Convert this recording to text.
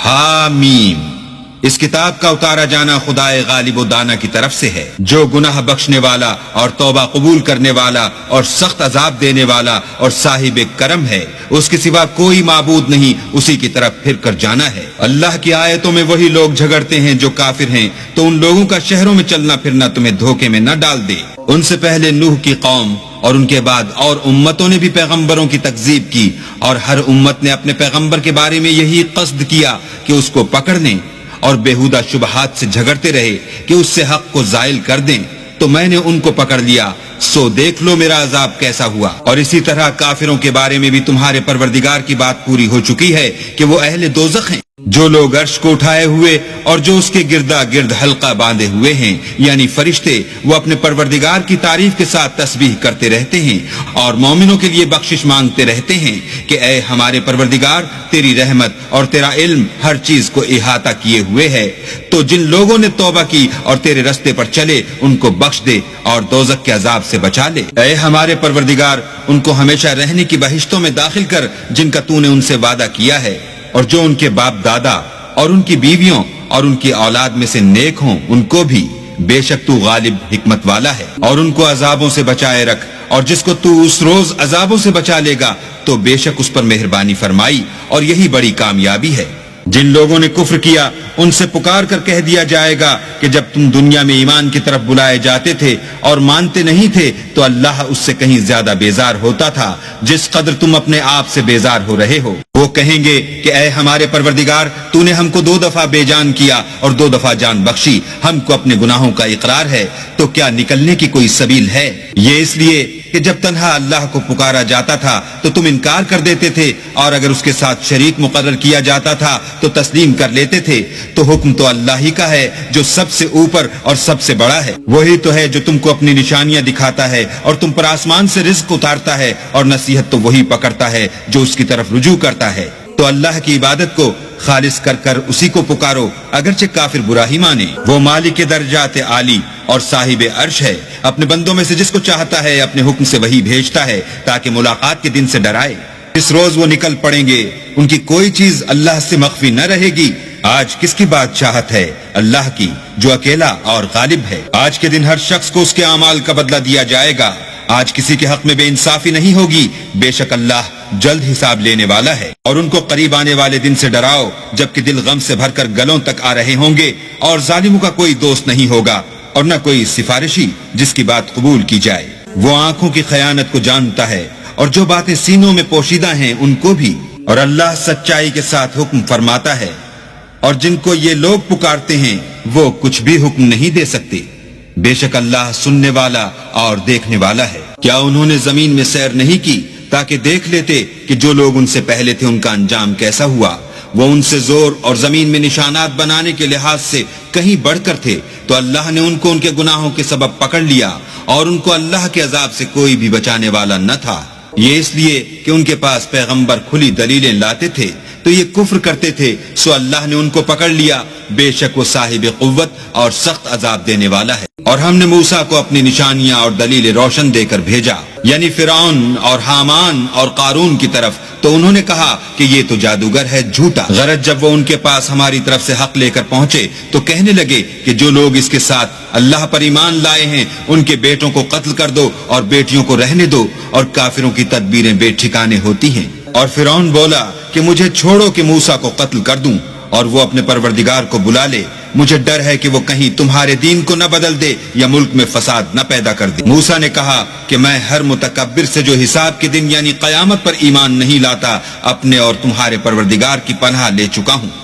حامیم۔ اس کتاب کا اتارا جانا خدائے غالب و دانا کی طرف سے ہے، جو گناہ بخشنے والا اور توبہ قبول کرنے والا اور سخت عذاب دینے والا اور صاحب کرم ہے۔ اس کے سوا کوئی معبود نہیں، اسی کی طرف پھر کر جانا ہے۔ اللہ کی آیتوں میں وہی لوگ جھگڑتے ہیں جو کافر ہیں، تو ان لوگوں کا شہروں میں چلنا پھرنا تمہیں دھوکے میں نہ ڈال دے۔ ان سے پہلے نوح کی قوم اور ان کے بعد اور امتوں نے بھی پیغمبروں کی تکذیب کی، اور ہر امت نے اپنے پیغمبر کے بارے میں یہی قصد کیا کہ اس کو پکڑ لیں اور بےہودہ شبہات سے جھگڑتے رہے کہ اس سے حق کو زائل کر دیں، تو میں نے ان کو پکڑ لیا، سو دیکھ لو میرا عذاب کیسا ہوا۔ اور اسی طرح کافروں کے بارے میں بھی تمہارے پروردگار کی بات پوری ہو چکی ہے کہ وہ اہل دوزخ ہیں۔ جو لوگ عرش کو اٹھائے ہوئے اور جو اس کے گردا گرد حلقہ باندھے ہوئے ہیں، یعنی فرشتے، وہ اپنے پروردگار کی تعریف کے ساتھ تسبیح کرتے رہتے ہیں اور مومنوں کے لیے بخشش مانگتے رہتے ہیں کہ اے ہمارے پروردگار، تیری رحمت اور تیرا علم ہر چیز کو احاطہ کیے ہوئے ہے، تو جن لوگوں نے توبہ کی اور تیرے رستے پر چلے ان کو بخش دے اور دوزخ کے عذاب سے بچا لے۔ اے ہمارے پروردگار، ان کو ہمیشہ رہنے کی بہشتوں میں داخل کر جن کا تو نے ان سے وعدہ کیا ہے، اور جو ان کے باپ دادا اور ان کی بیویوں اور ان کی اولاد میں سے نیک ہوں ان کو بھی، بے شک تو غالب حکمت والا ہے۔ اور ان کو عذابوں سے بچائے رکھ، اور جس کو تو اس روز عذابوں سے بچا لے گا تو بے شک اس پر مہربانی فرمائی، اور یہی بڑی کامیابی ہے۔ جن لوگوں نے کفر کیا ان سے پکار کر کہہ دیا جائے گا کہ جب تم دنیا میں ایمان کی طرف بلائے جاتے تھے اور مانتے نہیں تھے تو اللہ اس سے کہیں زیادہ بیزار ہوتا تھا جس قدر تم اپنے آپ سے بیزار ہو رہے ہو۔ وہ کہیں گے کہ اے ہمارے پروردگار، تو نے ہم کو 2 دفعہ بے جان کیا اور 2 دفعہ جان بخشی، ہم کو اپنے گناہوں کا اقرار ہے، تو کیا نکلنے کی کوئی سبیل ہے؟ یہ اس لیے کہ جب تنہا اللہ کو پکارا جاتا تھا تو تم انکار کر دیتے تھے، اور اگر اس کے ساتھ شریک مقرر کیا جاتا تھا تو تسلیم کر لیتے تھے۔ تو حکم تو اللہ ہی کا ہے جو سب سے اوپر اور سب سے بڑا ہے۔ وہی تو ہے جو تم کو اپنی نشانیاں دکھاتا ہے اور تم پر آسمان سے رزق اتارتا ہے، اور نصیحت تو وہی پکڑتا ہے جو اس کی طرف رجوع کرتا ہے۔ تو اللہ کی عبادت کو خالص کر کر اسی کو پکارو، اگرچہ کافر برا ہی مانے۔ وہ مالک درجات عالی اور صاحب عرش ہے، اپنے بندوں میں سے جس کو چاہتا ہے اپنے حکم سے وہی بھیجتا ہے تاکہ ملاقات کے دن سے ڈرائے۔ اس روز وہ نکل پڑیں گے، ان کی کوئی چیز اللہ سے مخفی نہ رہے گی۔ آج کس کی بادشاہت ہے؟ اللہ کی، جو اکیلا اور غالب ہے۔ آج کے دن ہر شخص کو اس کے اعمال کا بدلہ دیا جائے گا۔ آج کسی کے حق میں بے انصافی نہیں ہوگی، بے شک اللہ جلد حساب لینے والا ہے۔ اور ان کو قریب آنے والے دن سے ڈراؤ جبکہ دل غم سے بھر کر گلوں تک آ رہے ہوں گے، اور ظالموں کا کوئی دوست نہیں ہوگا اور نہ کوئی سفارشی جس کی بات قبول کی جائے۔ وہ آنکھوں کی خیانت کو جانتا ہے اور جو باتیں سینوں میں پوشیدہ ہیں ان کو بھی، اور اللہ سچائی کے ساتھ حکم فرماتا ہے، اور جن کو یہ لوگ پکارتے ہیں وہ کچھ بھی حکم نہیں دے سکتے، بے شک اللہ سننے والا اور دیکھنے والا ہے۔ کیا انہوں نے زمین میں سیر نہیں کی تاکہ دیکھ لیتے کہ جو لوگ ان سے پہلے تھے ان کا انجام کیسا ہوا؟ وہ ان سے زور اور زمین میں نشانات بنانے کے لحاظ سے کہیں بڑھ کر تھے، تو اللہ نے ان کو ان کے گناہوں کے سبب پکڑ لیا، اور ان کو اللہ کے عذاب سے کوئی بھی بچانے والا نہ تھا۔ یہ اس لیے کہ ان کے پاس پیغمبر کھلی دلیلیں لاتے تھے تو یہ کفر کرتے تھے، سو اللہ نے ان کو پکڑ لیا، بے شک وہ صاحب قوت اور سخت عذاب دینے والا ہے۔ اور ہم نے موسیٰ کو اپنی نشانیاں اور دلیل روشن دے کر بھیجا، یعنی فرعون اور حامان اور قارون کی طرف، تو انہوں نے کہا کہ یہ تو جادوگر ہے جھوٹا۔ غرض جب وہ ان کے پاس ہماری طرف سے حق لے کر پہنچے تو کہنے لگے کہ جو لوگ اس کے ساتھ اللہ پر ایمان لائے ہیں ان کے بیٹوں کو قتل کر دو اور بیٹیوں کو رہنے دو، اور کافروں کی تدبیریں بے ٹھکانے ہوتی ہیں۔ اور فرعون بولا کہ مجھے چھوڑو کہ موسیٰ کو قتل کر دوں اور وہ اپنے پروردگار کو بلا لے، مجھے ڈر ہے کہ وہ کہیں تمہارے دین کو نہ بدل دے یا ملک میں فساد نہ پیدا کر دے۔ موسیٰ نے کہا کہ میں ہر متکبر سے جو حساب کے دن یعنی قیامت پر ایمان نہیں لاتا اپنے اور تمہارے پروردگار کی پناہ لے چکا ہوں۔